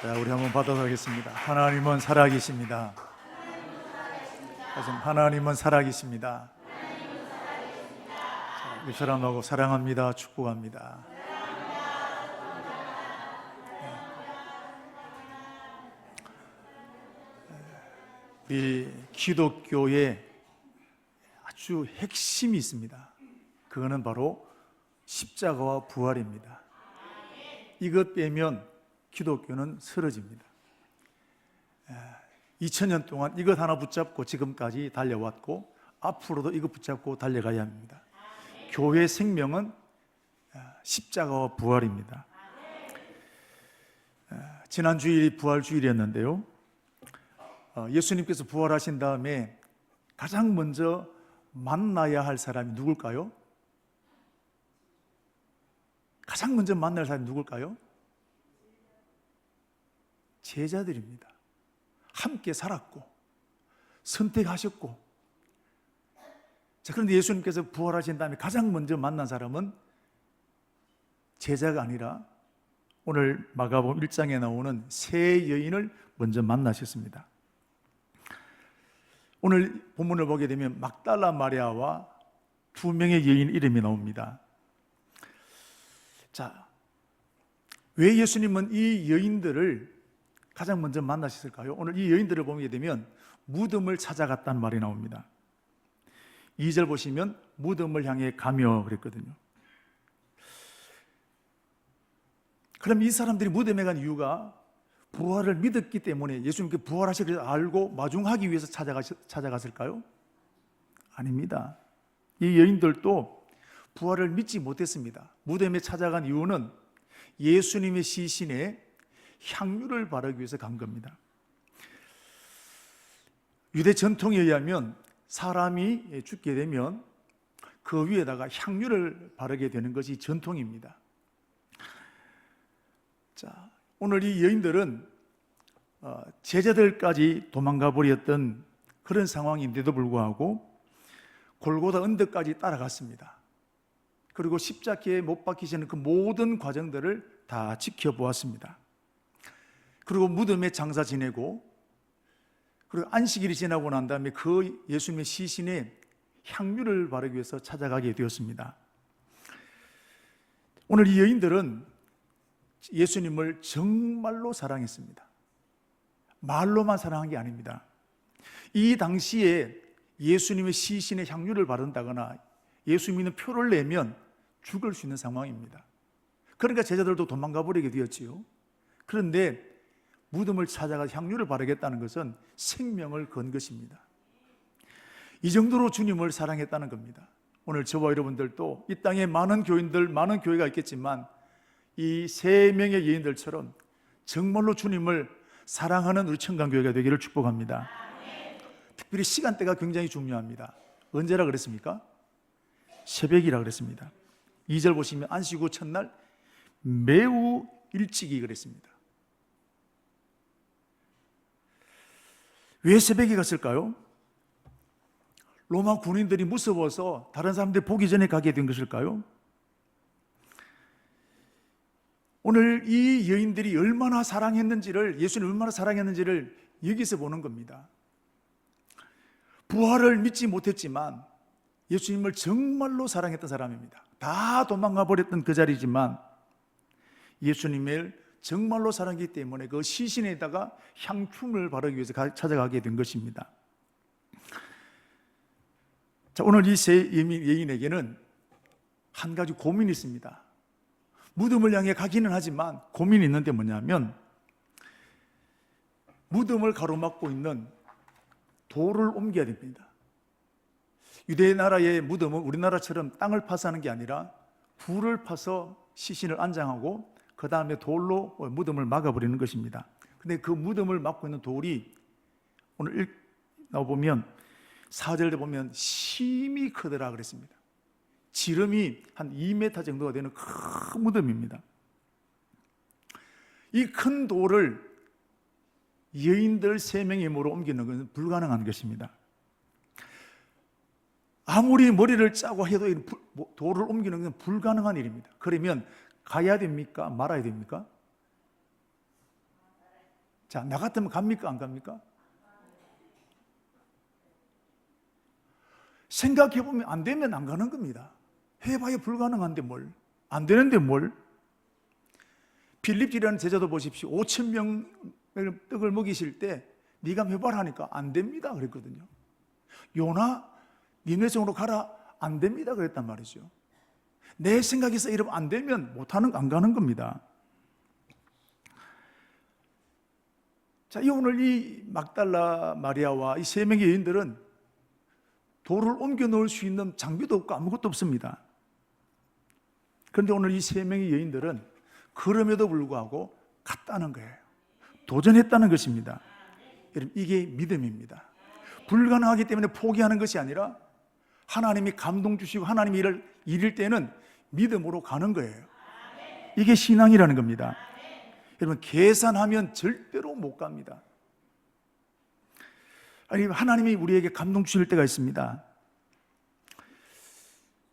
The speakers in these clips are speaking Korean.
자, 우리 한번 받아서 하겠습니다. 하나님은 살아계십니다. 하나님은 살아계십니다. 자, 이 사람하고 사랑합니다. 축복합니다. 이 기독교의 아주 핵심이 있습니다. 그거는 바로 십자가와 부활입니다. 이것 빼면 기독교는 쓰러집니다. 2000년 동안 이것 하나 붙잡고 지금까지 달려왔고 앞으로도 이것 붙잡고 달려가야 합니다. 교회의 생명은 십자가와 부활입니다. 지난 주일이 부활주일이었는데요, 예수님께서 부활하신 다음에 가장 먼저 만나야 할 사람이 누굴까요? 가장 먼저 만날 사람이 누굴까요? 제자들입니다. 함께 살았고 선택하셨고. 자, 그런데 예수님께서 부활하신 다음에 가장 먼저 만난 사람은 제자가 아니라 오늘 마가복음 1장에 나오는 세 여인을 먼저 만나셨습니다. 오늘 본문을 보게 되면 막달라 마리아와 두 명의 여인 이름이 나옵니다. 자, 왜 예수님은 이 여인들을 가장 먼저 만나셨을까요? 오늘 이 여인들을 보게 되면 무덤을 찾아갔다는 말이 나옵니다. 2절 보시면 무덤을 향해 가며 그랬거든요. 그럼 이 사람들이 무덤에 간 이유가 부활을 믿었기 때문에 예수님께 부활하시기를 알고 마중하기 위해서 찾아갔을까요? 아닙니다. 이 여인들도 부활을 믿지 못했습니다. 무덤에 찾아간 이유는 예수님의 시신에 향유를 바르기 위해서 간 겁니다. 유대 전통에 의하면 사람이 죽게 되면 그 위에다가 향유를 바르게 되는 것이 전통입니다. 자, 오늘 이 여인들은 제자들까지 도망가 버렸던 그런 상황인데도 불구하고 골고다 언덕까지 따라갔습니다. 그리고 십자가에 못 박히시는 그 모든 과정들을 다 지켜보았습니다. 그리고 무덤에 장사 지내고, 그리고 안식일이 지나고 난 다음에 그 예수님의 시신에 향유를 바르기 위해서 찾아가게 되었습니다. 오늘 이 여인들은 예수님을 정말로 사랑했습니다. 말로만 사랑한 게 아닙니다. 이 당시에 예수님의 시신에 향유를 바른다거나 예수 믿는 표를 내면 죽을 수 있는 상황입니다. 그러니까 제자들도 도망가 버리게 되었지요. 그런데 무덤을 찾아가서 향유를 바르겠다는 것은 생명을 건 것입니다. 이 정도로 주님을 사랑했다는 겁니다. 오늘 저와 여러분들도 이 땅에 많은 교인들, 많은 교회가 있겠지만 이 세 명의 여인들처럼 정말로 주님을 사랑하는 우리 청강교회가 되기를 축복합니다. 특별히 시간대가 굉장히 중요합니다. 언제라 그랬습니까? 새벽이라 그랬습니다. 2절 보시면 안식 후 첫날 매우 일찍이 그랬습니다. 왜 새벽에 갔을까요? 로마 군인들이 무서워서 다른 사람들이 보기 전에 가게 된 것일까요? 오늘 이 여인들이 얼마나 사랑했는지를, 예수님 얼마나 사랑했는지를 여기서 보는 겁니다. 부활을 믿지 못했지만 예수님을 정말로 사랑했던 사람입니다. 다 도망가 버렸던 그 자리지만 예수님을 정말로 사랑하기 때문에 그 시신에다가 향품을 바르기 위해서 찾아가게 된 것입니다. 자, 오늘 이 세 여인에게는 한 가지 고민이 있습니다. 무덤을 향해 가기는 하지만 고민이 있는데 뭐냐면 무덤을 가로막고 있는 돌을 옮겨야 됩니다. 유대 나라의 무덤은 우리나라처럼 땅을 파서 하는 게 아니라 불을 파서 시신을 안장하고 그 다음에 돌로 무덤을 막아버리는 것입니다. 근데 그 무덤을 막고 있는 돌이 오늘 나와보면 4절에 보면 심히 크더라 그랬습니다. 지름이 한 2m 정도가 되는 큰 무덤입니다. 이 큰 돌을 여인들 3명의 힘으로 옮기는 것은 불가능한 것입니다. 아무리 머리를 짜고 해도 돌을 옮기는 것은 불가능한 일입니다. 그러면 가야 됩니까? 말아야 됩니까? 자, 나 같으면 갑니까? 안 갑니까? 생각해보면 안 되면 안 가는 겁니다. 해봐야 불가능한데 뭘. 안 되는데 뭘. 빌립이라는 제자도 보십시오. 5천 명을 떡을 먹이실 때 네가 해봐라 하니까 안 됩니다 그랬거든요. 요나 니네성으로 가라, 안 됩니다 그랬단 말이죠. 내 생각에서 이러면 안 되면 안 가는 겁니다. 자, 오늘 이 막달라 마리아와 이 세 명의 여인들은 돌을 옮겨 놓을 수 있는 장비도 없고 아무것도 없습니다. 그런데 오늘 이 세 명의 여인들은 그럼에도 불구하고 갔다는 거예요. 도전했다는 것입니다. 여러분, 이게 믿음입니다. 불가능하기 때문에 포기하는 것이 아니라 하나님이 감동 주시고 하나님이 이럴 때는 믿음으로 가는 거예요. 이게 신앙이라는 겁니다. 여러분, 계산하면 절대로 못 갑니다. 아니, 하나님이 우리에게 감동 주실 때가 있습니다.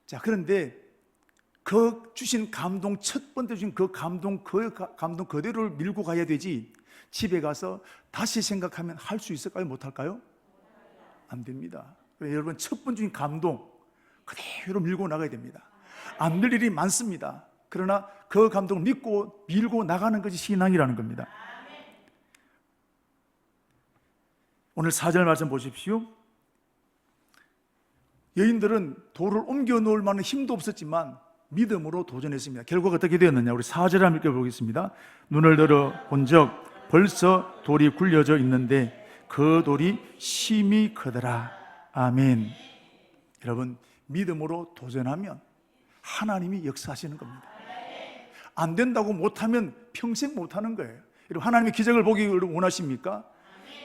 자, 그런데 그 주신 감동, 첫 번째 주신 그 감동 그대로를 밀고 가야 되지, 집에 가서 다시 생각하면 할 수 있을까요? 못할까요? 안 됩니다. 여러분, 첫 번째 주신 감동 그대로 밀고 나가야 됩니다. 안 될 일이 많습니다. 그러나 그 감동을 믿고 밀고 나가는 것이 신앙이라는 겁니다. 오늘 4절 말씀 보십시오. 여인들은 돌을 옮겨 놓을 만한 힘도 없었지만 믿음으로 도전했습니다. 결과가 어떻게 되었느냐, 우리 4절 한번 읽어보겠습니다. 눈을 들어 본적 벌써 돌이 굴려져 있는데 그 돌이 심히 크더라. 아멘. 여러분, 믿음으로 도전하면 하나님이 역사하시는 겁니다. 안 된다고 못하면 평생 못하는 거예요. 여러분, 하나님의 기적을 보기를 원하십니까?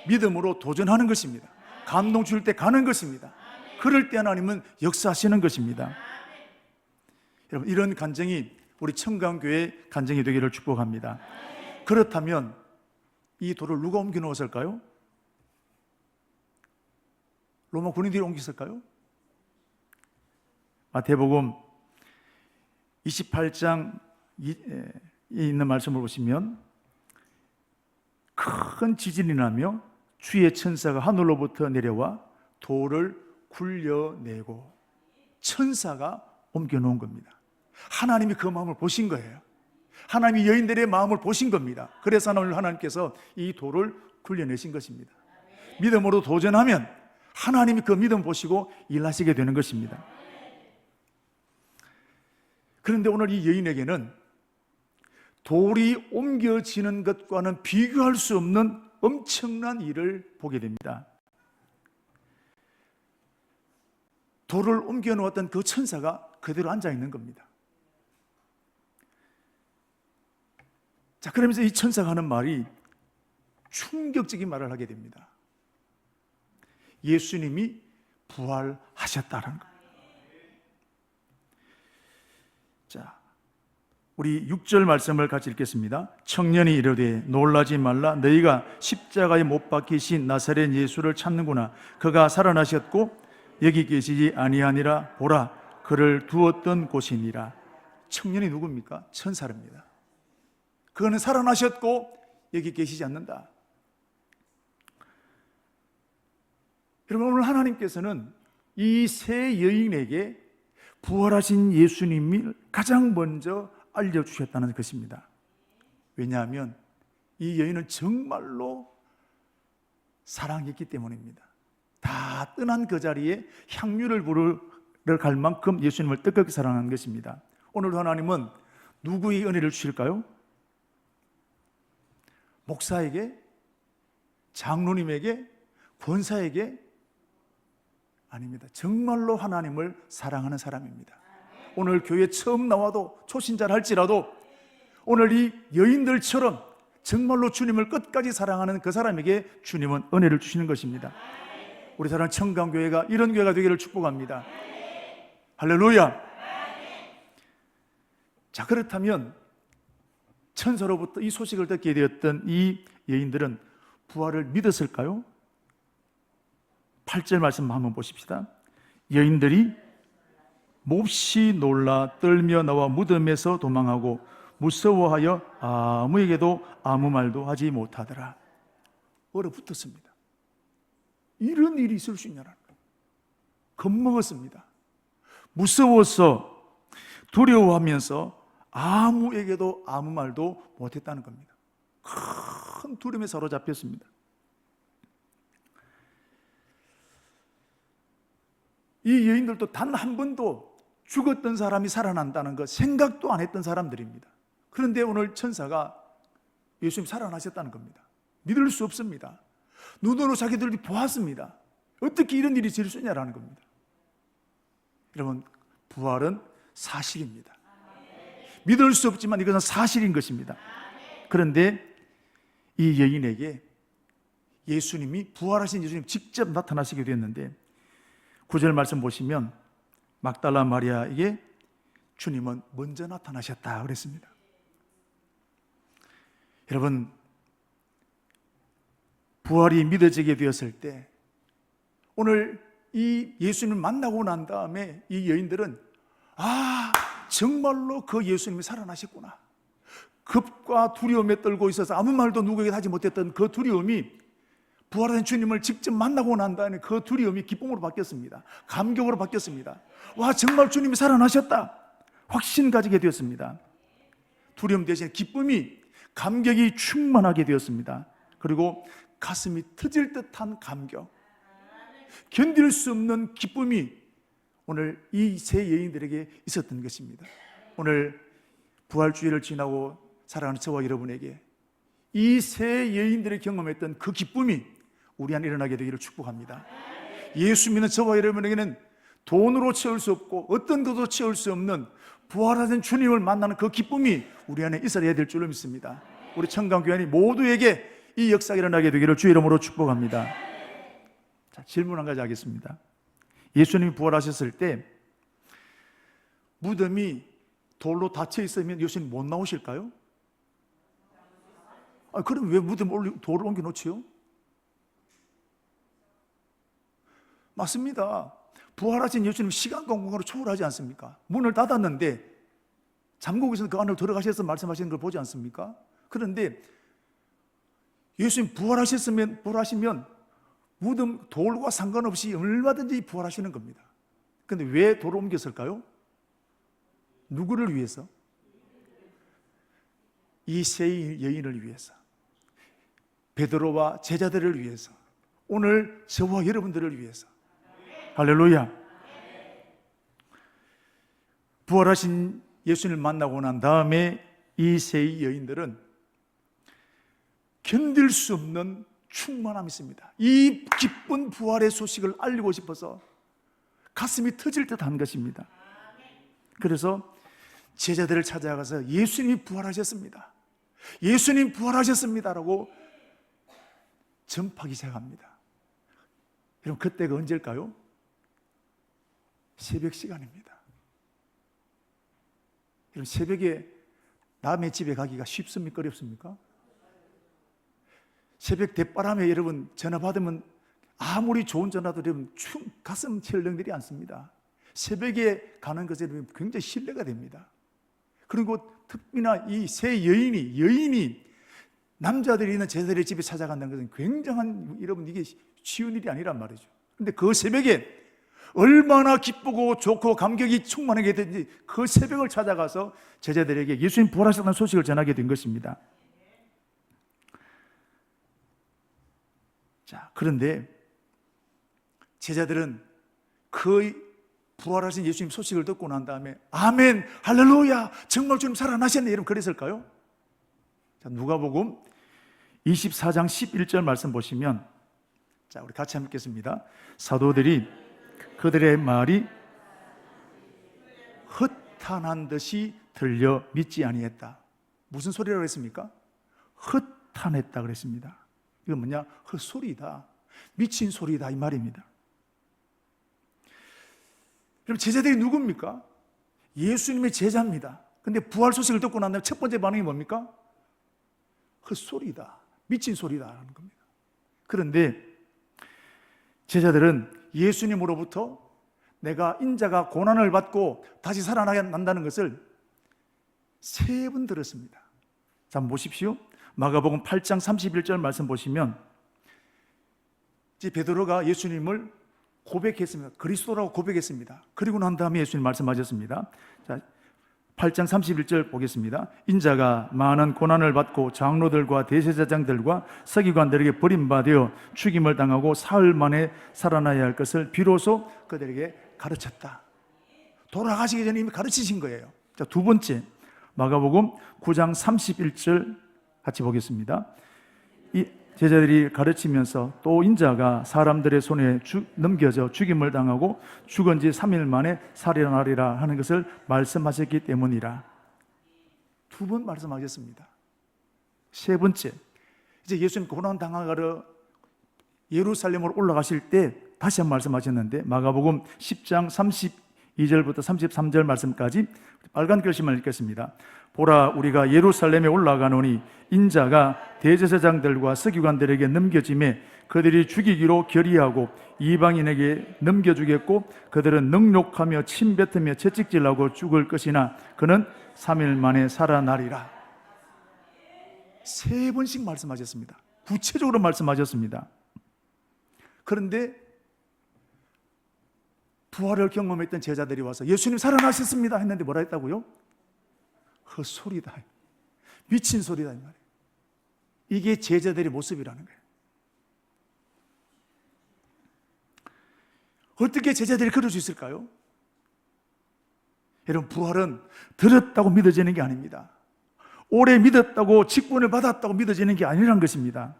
믿음으로 도전하는 것입니다. 감동 줄 때 가는 것입니다. 그럴 때 하나님은 역사하시는 것입니다. 여러분, 이런 간증이 우리 청강교회 간증이 되기를 축복합니다. 그렇다면 이 돌을 누가 옮겨 놓았을까요? 로마 군인들이 옮겼을까요? 마태복음 28장에 있는 말씀을 보시면 큰 지진이 나며 주의 천사가 하늘로부터 내려와 돌을 굴려내고, 천사가 옮겨놓은 겁니다. 하나님이 그 마음을 보신 거예요. 하나님이 여인들의 마음을 보신 겁니다. 그래서 오늘 하나님께서 이 돌을 굴려내신 것입니다. 믿음으로 도전하면 하나님이 그 믿음 보시고 일하시게 되는 것입니다. 그런데 오늘 이 여인에게는 돌이 옮겨지는 것과는 비교할 수 없는 엄청난 일을 보게 됩니다. 돌을 옮겨 놓았던 그 천사가 그대로 앉아 있는 겁니다. 자, 그러면서 이 천사가 하는 말이 충격적인 말을 하게 됩니다. 예수님이 부활하셨다는 겁니다. 자, 우리 6절 말씀을 같이 읽겠습니다. 청년이 이르되 놀라지 말라. 너희가 십자가에 못 박히신 나사렛 예수를 찾는구나. 그가 살아나셨고 여기 계시지 아니하니라. 보라, 그를 두었던 곳이니라. 청년이 누굽니까? 천사랍니다. 그거는 살아나셨고 여기 계시지 않는다. 여러분, 오늘 하나님께서는 이 세 여인에게 부활하신 예수님이 가장 먼저 알려주셨다는 것입니다. 왜냐하면 이 여인은 정말로 사랑했기 때문입니다. 다 떠난 그 자리에 향유를 부를 갈 만큼 예수님을 뜨겁게 사랑한 것입니다. 오늘도 하나님은 누구의 은혜를 주실까요? 목사에게? 장로님에게? 권사에게? 아닙니다. 정말로 하나님을 사랑하는 사람입니다. 오늘 교회 처음 나와도 초신자를 할지라도 오늘 이 여인들처럼 정말로 주님을 끝까지 사랑하는 그 사람에게 주님은 은혜를 주시는 것입니다. 우리 사랑하는 청강교회가 이런 교회가 되기를 축복합니다. 할렐루야. 자, 그렇다면 천사로부터 이 소식을 듣게 되었던 이 여인들은 부활을 믿었을까요? 8절 말씀 한번 보십시다. 여인들이 몹시 놀라 떨며 나와 무덤에서 도망하고 무서워하여 아무에게도 아무 말도 하지 못하더라. 얼어붙었습니다. 이런 일이 있을 수 있냐는 거예요. 겁먹었습니다. 무서워서 두려워하면서 아무에게도 아무 말도 못했다는 겁니다. 큰 두려움에 사로잡혔습니다. 이 여인들도 단 한 번도 죽었던 사람이 살아난다는 것 생각도 안 했던 사람들입니다. 그런데 오늘 천사가 예수님 살아나셨다는 겁니다. 믿을 수 없습니다. 눈으로 자기들이 보았습니다. 어떻게 이런 일이 있을 수 있냐라는 겁니다. 여러분, 부활은 사실입니다. 믿을 수 없지만 이것은 사실인 것입니다. 그런데 이 여인에게 예수님이, 부활하신 예수님 직접 나타나시게 됐는데 9절 말씀 보시면 막달라 마리아에게 주님은 먼저 나타나셨다 그랬습니다. 여러분, 부활이 믿어지게 되었을 때 오늘 이 예수님을 만나고 난 다음에 이 여인들은 정말로 그 예수님이 살아나셨구나. 겁과 두려움에 떨고 있어서 아무 말도 누구에게 하지 못했던 그 두려움이 부활한 주님을 직접 만나고 난 다음에 그 두려움이 기쁨으로 바뀌었습니다. 감격으로 바뀌었습니다. 와, 정말 주님이 살아나셨다. 확신 가지게 되었습니다. 두려움 대신 기쁨이, 감격이 충만하게 되었습니다. 그리고 가슴이 터질 듯한 감격, 견딜 수 없는 기쁨이 오늘 이 세 여인들에게 있었던 것입니다. 오늘 부활주의를 지나고 살아가는 저와 여러분에게 이 세 여인들이 경험했던 그 기쁨이 우리 안에 일어나게 되기를 축복합니다. 예수 믿는 저와 여러분에게는 돈으로 채울 수 없고 어떤 것도 채울 수 없는 부활하신 주님을 만나는 그 기쁨이 우리 안에 있어야 될 줄로 믿습니다. 우리 청강교회니 모두에게 이 역사가 일어나게 되기를 주 이름으로 축복합니다. 자, 질문 한 가지 하겠습니다. 예수님이 부활하셨을 때 무덤이 돌로 닫혀 있으면 예수님 못 나오실까요? 그럼 왜 무덤 돌을 옮겨 놓지요? 맞습니다. 부활하신 예수님 시간과 공간으로 초월하지 않습니까? 문을 닫았는데 잠그고 있어서 그 안으로 들어가셔서 말씀하시는 걸 보지 않습니까? 그런데 예수님 부활하시면 무덤 돌과 상관없이 얼마든지 부활하시는 겁니다. 그런데 왜 돌을 옮겼을까요? 누구를 위해서? 이 세 여인을 위해서, 베드로와 제자들을 위해서, 오늘 저와 여러분들을 위해서. 할렐루야. 부활하신 예수님을 만나고 난 다음에 이 세 여인들은 견딜 수 없는 충만함이 있습니다. 이 기쁜 부활의 소식을 알리고 싶어서 가슴이 터질 듯한 것입니다. 그래서 제자들을 찾아가서 예수님이 부활하셨습니다, 예수님 부활하셨습니다라고 전파하기 시작합니다. 여러분, 그때가 언제일까요? 새벽 시간입니다. 여러분, 새벽에 남의 집에 가기가 쉽습니까? 어렵습니까? 새벽 대바람에 여러분 전화 받으면 아무리 좋은 전화도 여러분 가슴 철렁들이 않습니다. 새벽에 가는 것에 굉장히 신뢰가 됩니다. 그리고 특히나 이 세 여인이 남자들이 있는 제자들의 집에 찾아간다는 것은 굉장한, 여러분, 이게 쉬운 일이 아니란 말이죠. 그런데 그 새벽에 얼마나 기쁘고 좋고 감격이 충만하게 된지 그 새벽을 찾아가서 제자들에게 예수님 부활하셨다는 소식을 전하게 된 것입니다. 자, 그런데 제자들은 그 부활하신 예수님 소식을 듣고 난 다음에 아멘, 할렐루야, 정말 주님 살아나셨네, 이러면 그랬을까요? 자, 누가복음 24장 11절 말씀 보시면, 자, 우리 같이 한번 읽겠습니다. 사도들이 그들의 말이 헛탄한 듯이 들려 믿지 아니했다. 무슨 소리라고 했습니까? 헛탄했다 그랬습니다. 이건 뭐냐? 헛소리다, 미친 소리다, 이 말입니다. 그럼 제자들이 누굽니까? 예수님의 제자입니다. 근데 부활 소식을 듣고 난 다음에 첫 번째 반응이 뭡니까? 헛소리다, 미친 소리다 하는 겁니다. 그런데 제자들은 예수님으로부터 내가 인자가 고난을 받고 다시 살아난다는 것을 3번 들었습니다. 자, 한번 보십시오. 마가복음 8장 31절 말씀 보시면 이제 베드로가 예수님을 고백했습니다. 그리스도라고 고백했습니다. 그리고 난 다음에 예수님 말씀하셨습니다. 자, 8장 31절 보겠습니다. 인자가 많은 고난을 받고 장로들과 대제사장들과 서기관들에게 버림받아 죽임을 당하고 사흘 만에 살아나야 할 것을 비로소 그들에게 가르쳤다. 돌아가시기 전에 이미 가르치신 거예요. 자, 두 번째, 마가복음 9장 31절 같이 보겠습니다. 이 제자들이 가르치면서 또 인자가 사람들의 손에 넘겨져 죽임을 당하고 죽은 지 3일 만에 살아나리라 하는 것을 말씀하셨기 때문이라. 두 번 말씀하셨습니다. 세 번째, 이제 예수님 고난 당하러 예루살렘으로 올라가실 때 다시 한번 말씀하셨는데, 마가복음 10장 32절부터 33절 말씀까지 빨간 글씨만 읽겠습니다. 보라, 우리가 예루살렘에 올라가노니 인자가 대제사장들과 서기관들에게 넘겨짐에 그들이 죽이기로 결의하고 이방인에게 넘겨주겠고 그들은 능욕하며 침뱉으며 채찍질하고 죽을 것이나 그는 3일 만에 살아나리라. 세 번씩 말씀하셨습니다. 구체적으로 말씀하셨습니다. 그런데 부활을 경험했던 제자들이 와서 예수님 살아나셨습니다 했는데 뭐라 했다고요? 헛소리다, 미친 소리다 이 말이에요. 이게 제자들의 모습이라는 거예요. 어떻게 제자들이 그럴 수 있을까요? 여러분, 부활은 들었다고 믿어지는 게 아닙니다. 오래 믿었다고 직분을 받았다고 믿어지는 게 아니라는 것입니다.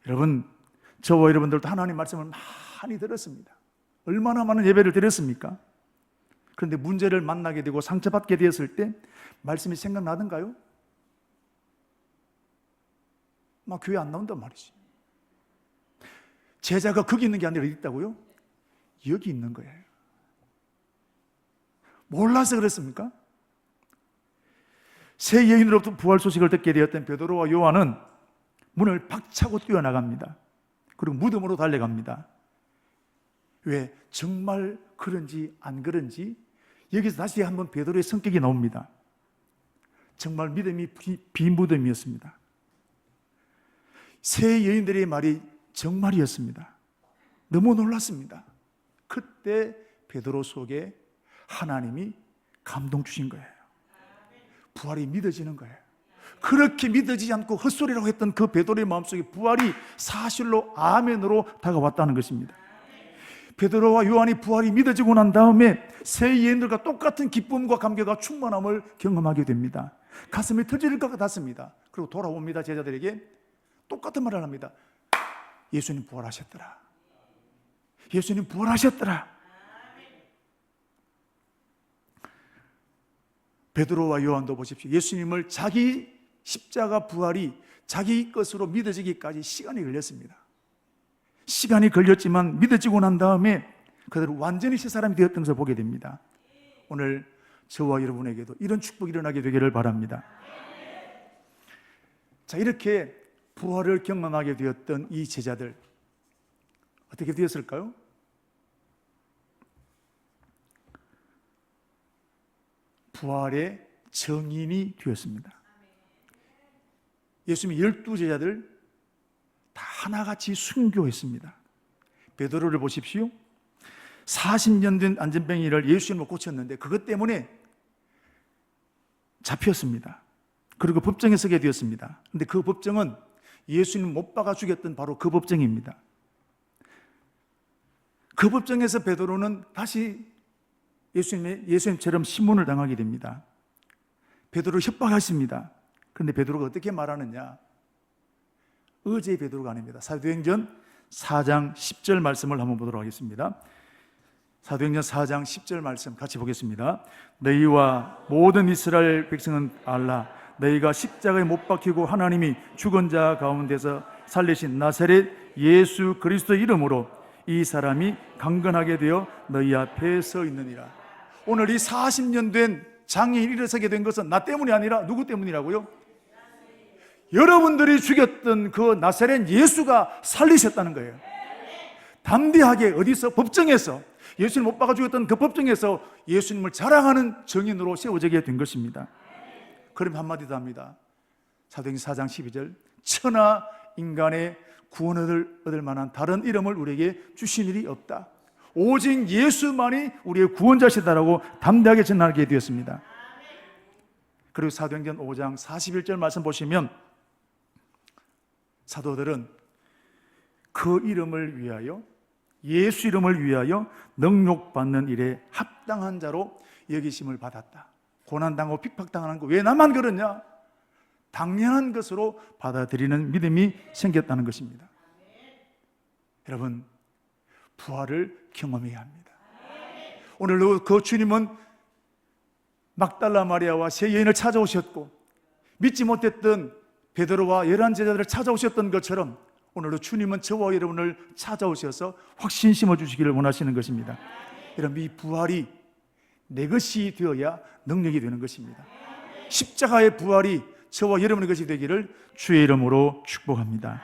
여러분, 저와 여러분들도 하나님 말씀을 많이 들었습니다. 얼마나 많은 예배를 드렸습니까? 그런데 문제를 만나게 되고 상처받게 되었을 때 말씀이 생각나던가요? 막 교회 안 나온단 말이지. 제자가 거기 있는 게 아니라 어디 있다고요? 여기 있는 거예요. 몰라서 그랬습니까? 새 여인으로부터 부활 소식을 듣게 되었던 베드로와 요한은 문을 박차고 뛰어나갑니다. 그리고 무덤으로 달려갑니다. 왜? 정말 그런지 안 그런지 여기서 다시 한번 베드로의 성격이 나옵니다. 정말 믿음이 비무덤이었습니다. 세 여인들의 말이 정말이었습니다. 너무 놀랐습니다. 그때 베드로 속에 하나님이 감동 주신 거예요. 부활이 믿어지는 거예요. 그렇게 믿어지지 않고 헛소리라고 했던 그 베드로의 마음속에 부활이 사실로 아멘으로 다가왔다는 것입니다. 베드로와 요한이 부활이 믿어지고 난 다음에 새 여인들과 똑같은 기쁨과 감격과 충만함을 경험하게 됩니다. 가슴이 터질 것 같았습니다. 그리고 돌아옵니다. 제자들에게 똑같은 말을 합니다. 예수님 부활하셨더라. 예수님 부활하셨더라. 베드로와 요한도 보십시오. 예수님을 자기 십자가 부활이 자기 것으로 믿어지기까지 시간이 걸렸습니다. 시간이 걸렸지만 믿어지고 난 다음에 그들은 완전히 새 사람이 되었던 것을 보게 됩니다. 오늘 저와 여러분에게도 이런 축복이 일어나게 되기를 바랍니다. 자, 이렇게 부활을 경험하게 되었던 이 제자들 어떻게 되었을까요? 부활의 정인이 되었습니다. 예수님이 12제자들 다 하나같이 순교했습니다. 베드로를 보십시오. 40년 된 안전병이를 예수님을 고쳤는데 그것 때문에 잡혔습니다. 그리고 법정에 서게 되었습니다. 그런데 그 법정은 예수님 못 박아 죽였던 바로 그 법정입니다. 그 법정에서 베드로는 다시 예수님처럼 신문을 당하게 됩니다. 베드로를 협박하십니다. 그런데 베드로가 어떻게 말하느냐? 어제의 베드로가 아닙니다. 사도행전 4장 10절 말씀을 한번 보도록 하겠습니다. 사도행전 4장 10절 말씀 같이 보겠습니다. 너희와 모든 이스라엘 백성은 알라. 너희가 십자가에 못 박히고 하나님이 죽은 자 가운데서 살리신 나사렛 예수 그리스도 이름으로 이 사람이 강건하게 되어 너희 앞에 서 있느니라. 오늘 이 40년 된 장애인이 일어서게 된 것은 나 때문이 아니라 누구 때문이라고요? 여러분들이 죽였던 그 나사렛 예수가 살리셨다는 거예요. 담대하게 어디서? 법정에서, 예수님 못 박아 죽였던 그 법정에서 예수님을 자랑하는 정인으로 세워지게 된 것입니다. 그럼 한마디 더 합니다. 사도행전 4장 12절 천하 인간의 구원을 얻을 만한 다른 이름을 우리에게 주신 일이 없다. 오직 예수만이 우리의 구원자시다라고 담대하게 전하게 되었습니다. 그리고 사도행전 5장 41절 말씀 보시면 사도들은 그 이름을 위하여, 예수 이름을 위하여 능욕받는 일에 합당한 자로 여기심을 받았다. 고난당하고 핍박당하는 거 왜 나만 그러냐? 당연한 것으로 받아들이는 믿음이 생겼다는 것입니다. 여러분, 부활을 경험해야 합니다. 오늘도 그 주님은 막달라 마리아와 세 여인을 찾아오셨고 믿지 못했던 베드로와 11 제자들을 찾아오셨던 것처럼 오늘도 주님은 저와 여러분을 찾아오셔서 확신 심어주시기를 원하시는 것입니다. 여러분, 이 부활이 내 것이 되어야 능력이 되는 것입니다. 십자가의 부활이 저와 여러분의 것이 되기를 주의 이름으로 축복합니다.